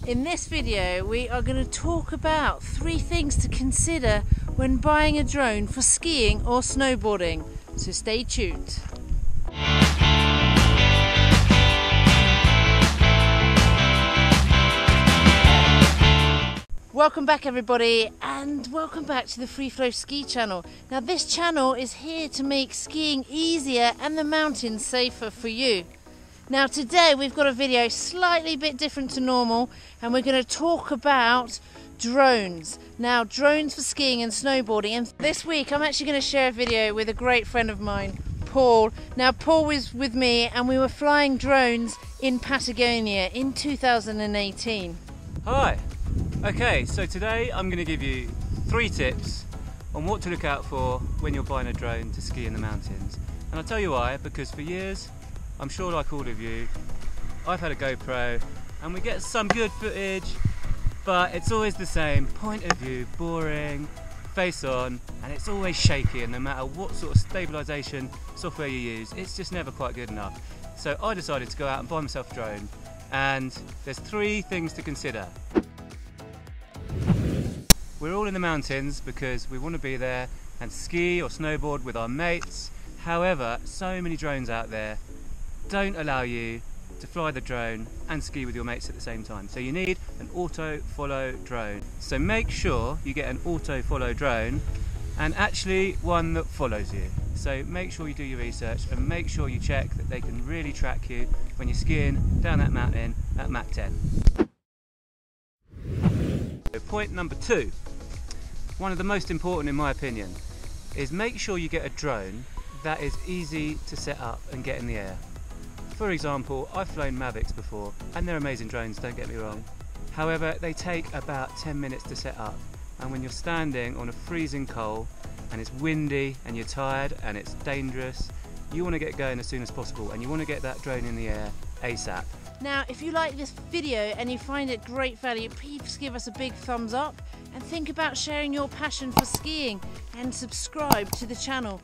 In this video we are going to talk about 3 things to consider when buying a drone for skiing or snowboarding, so stay tuned. Welcome back everybody, and welcome back to the Free Flow Ski channel. Now this channel is here to make skiing easier and the mountains safer for you. Now today we've got a video slightly bit different to normal, and we're going to talk about drones. Now drones for skiing and snowboarding, and this week I'm actually going to share a video with a great friend of mine, Paul. Now Paul was with me and we were flying drones in Patagonia in 2018. Hi! Okay, so today I'm going to give you 3 tips on what to look out for when you're buying a drone to ski in the mountains. And I'll tell you why, because for years, I'm sure like all of you, I've had a GoPro and we get some good footage, but it's always the same, point of view, boring, face on, and it's always shaky, and no matter what sort of stabilisation software you use, it's just never quite good enough. So I decided to go out and buy myself a drone, and there's 3 things to consider. We're all in the mountains because we want to be there and ski or snowboard with our mates. However, so many drones out there don't allow you to fly the drone and ski with your mates at the same time. So you need an auto follow drone. So make sure you get an auto follow drone, and actually one that follows you. So make sure you do your research and make sure you check that they can really track you when you're skiing down that mountain at Mach 10. So point number 2, one of the most important in my opinion, is make sure you get a drone that is easy to set up and get in the air. For example, I've flown Mavics before, and they're amazing drones, don't get me wrong. However, they take about 10 minutes to set up, and when you're standing on a freezing coal and it's windy and you're tired and it's dangerous, you want to get going as soon as possible, and you want to get that drone in the air ASAP. Now if you like this video and you find it great value, please give us a big thumbs up and think about sharing your passion for skiing, and subscribe to the channel.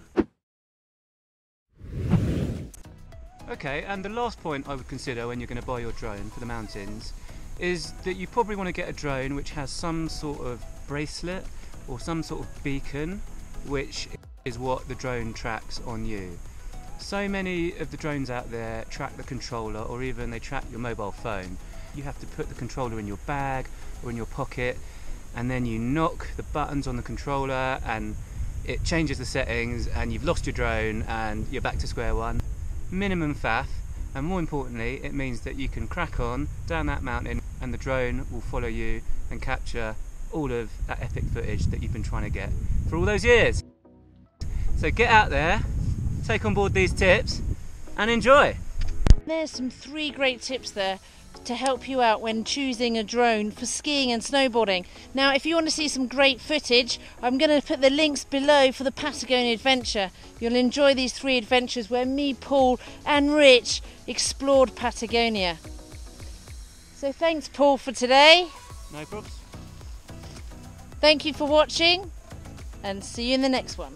Okay, and the last point I would consider when you're going to buy your drone for the mountains is that you probably want to get a drone which has some sort of bracelet or some sort of beacon, which is what the drone tracks on you. So many of the drones out there track the controller, or even they track your mobile phone. You have to put the controller in your bag or in your pocket, and then you knock the buttons on the controller and it changes the settings, and you've lost your drone and you're back to square one. Minimum faff, and more importantly it means that you can crack on down that mountain and the drone will follow you and capture all of that epic footage that you've been trying to get for all those years. So get out there, take on board these tips and enjoy! There's some 3 great tips there to help you out when choosing a drone for skiing and snowboarding. Now if you want to see some great footage, I'm going to put the links below for the Patagonia adventure. You'll enjoy these 3 adventures where me, Paul and Rich explored Patagonia. So thanks Paul for today. No problems. Thank you for watching, and see you in the next one.